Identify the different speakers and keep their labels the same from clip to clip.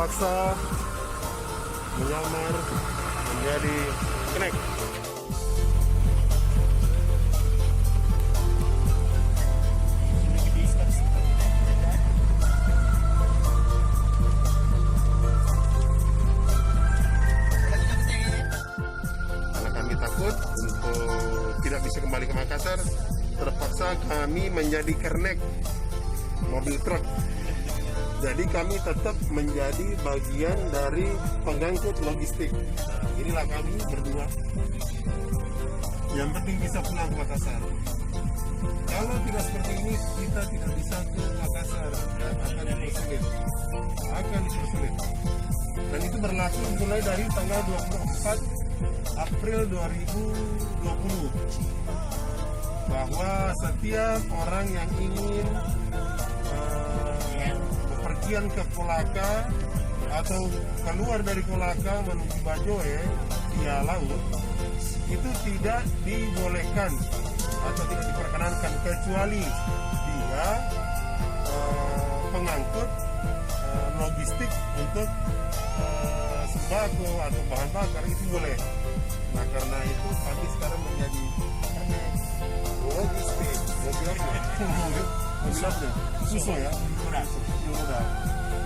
Speaker 1: terpaksa menyamar menjadi kenek. Karena kami takut untuk tidak bisa kembali ke Makassar, terpaksa kami menjadi kernek mobil truk. Jadi kami tetap menjadi bagian dari pengangkut logistik. Nah, inilah kami berdua. Yang penting bisa pulang ke Makassar. Kalau tidak seperti ini, kita tidak bisa ke Makassar dan akan dipersulit. Dan itu berlaku mulai dari tanggal 24 April 2020. Bahwa setiap orang yang ingin bepergian ke Kolaka atau keluar dari Kolaka menuju Bajoe via laut itu tidak dibolehkan atau tidak diperkenankan kecuali dia pengangkut logistik untuk sembako atau bahan bakar itu boleh. Nah karena itu kami sekarang menjadi logistik mobil apa? Suso ya? Udah.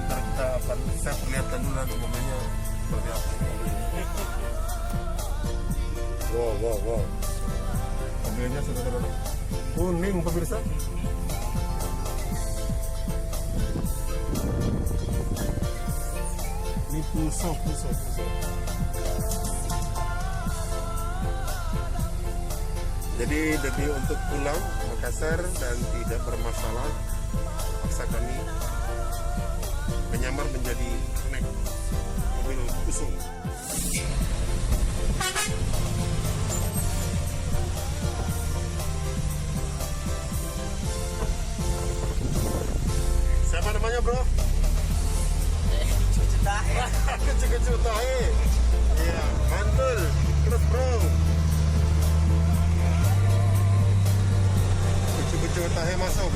Speaker 1: Ntar saya perlihatkan dulu nanti mobilnya seperti apa. Wow. Mobilnya saudara-saudara kuning pemirsa. Ini Fuso. Jadi demi untuk pulang ke Makassar dan tidak bermasalah, paksa kami menyamar menjadi kenek mobil Fuso. Siapa namanya bro? Cucu tahe. Iya, mantul. Terus bro. Cucu tahe masuk.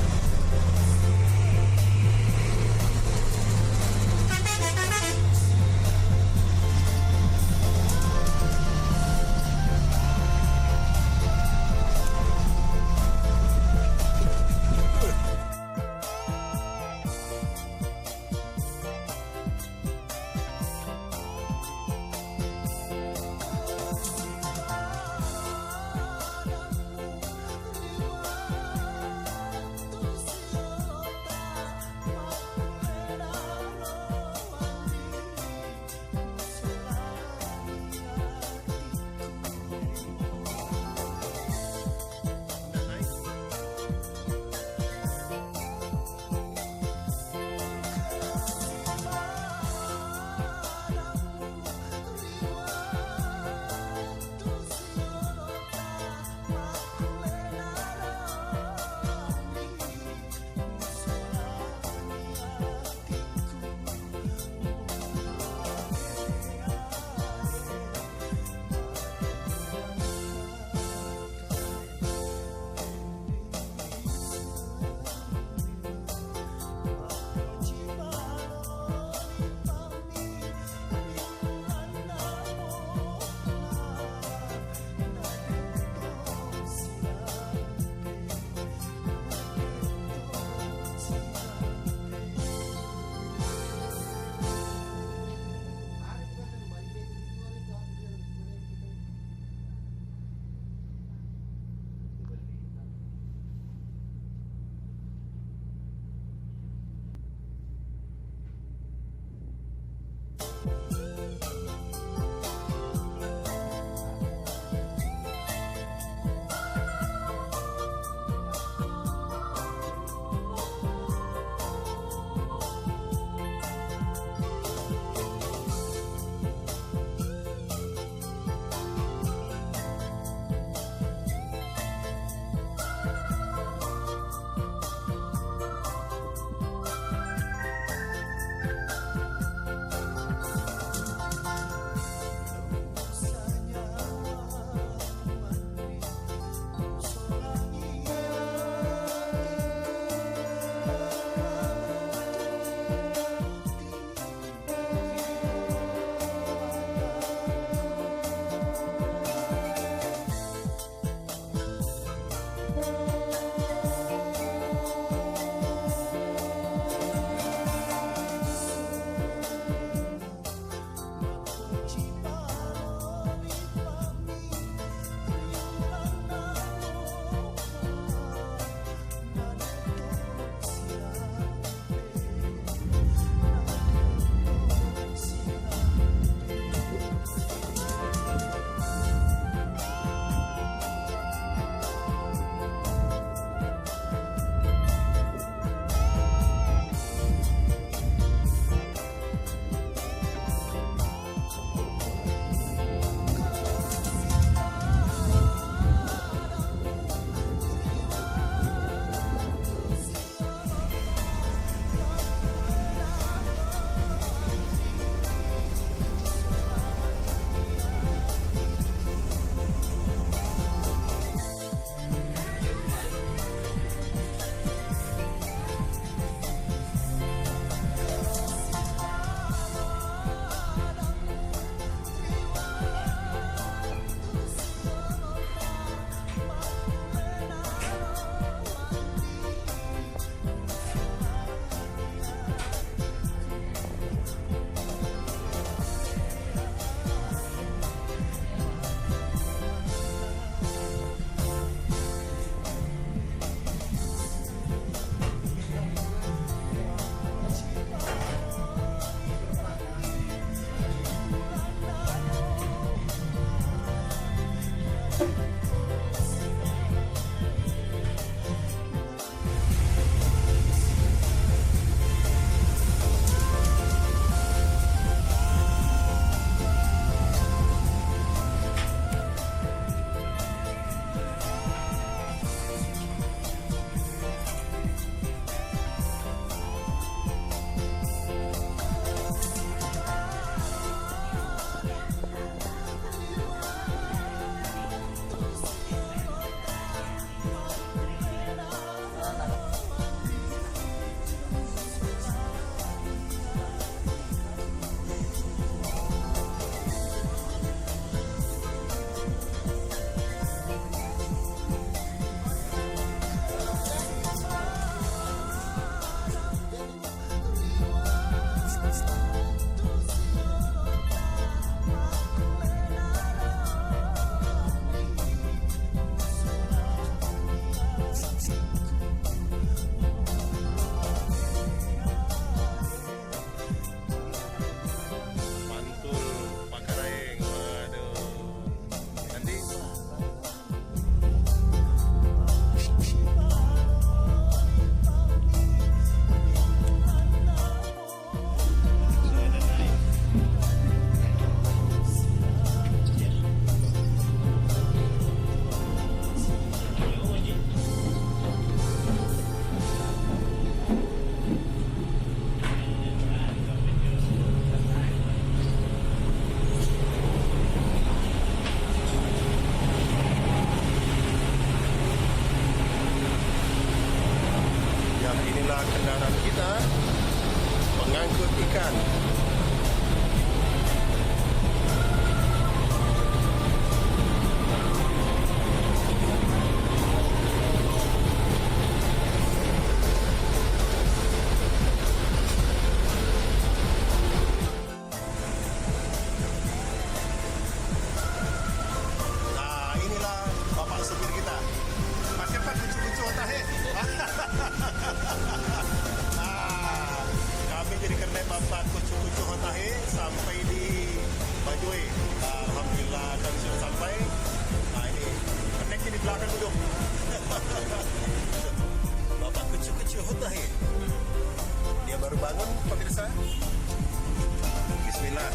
Speaker 1: kendaraan kita mengangkut ikan. Nah, inilah bapak supir kita. Mas siapa lucu-lucu otaknya? Kami jadi kernet bapak kucu-kucu hotahe sampai di Bajoy. Alhamdulillah kami sudah sampai. Nah ini kernet di belakang duduk. Bapak kucu-kucu hotahe. Dia baru bangun pemirsa. Bismillah.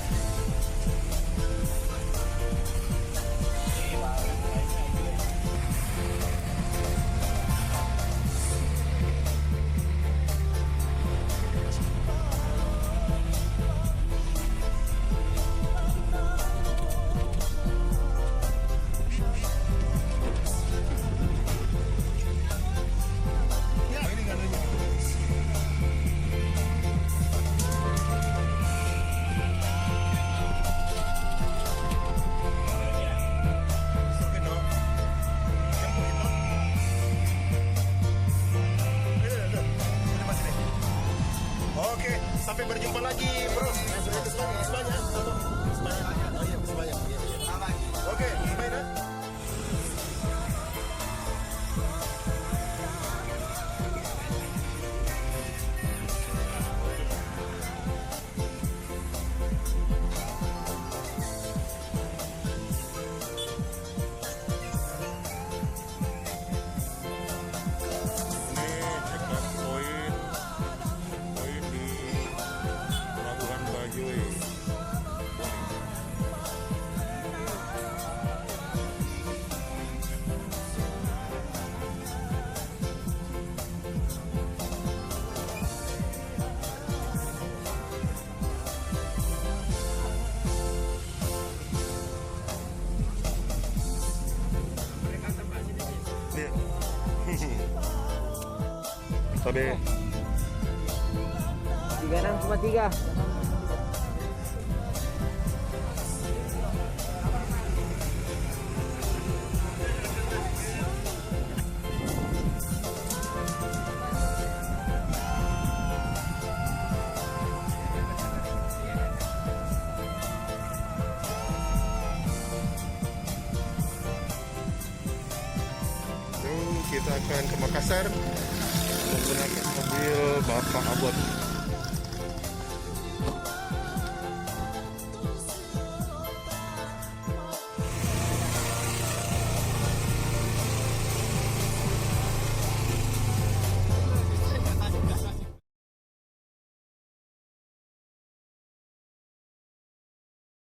Speaker 1: Oke, sampai berjumpa lagi, bro. Semuanya. Oh iya, semuanya. Oke, bye dah. Sabi
Speaker 2: 36,3.
Speaker 1: kita akan ke Makassar menggunakan mobil Bapak Abot.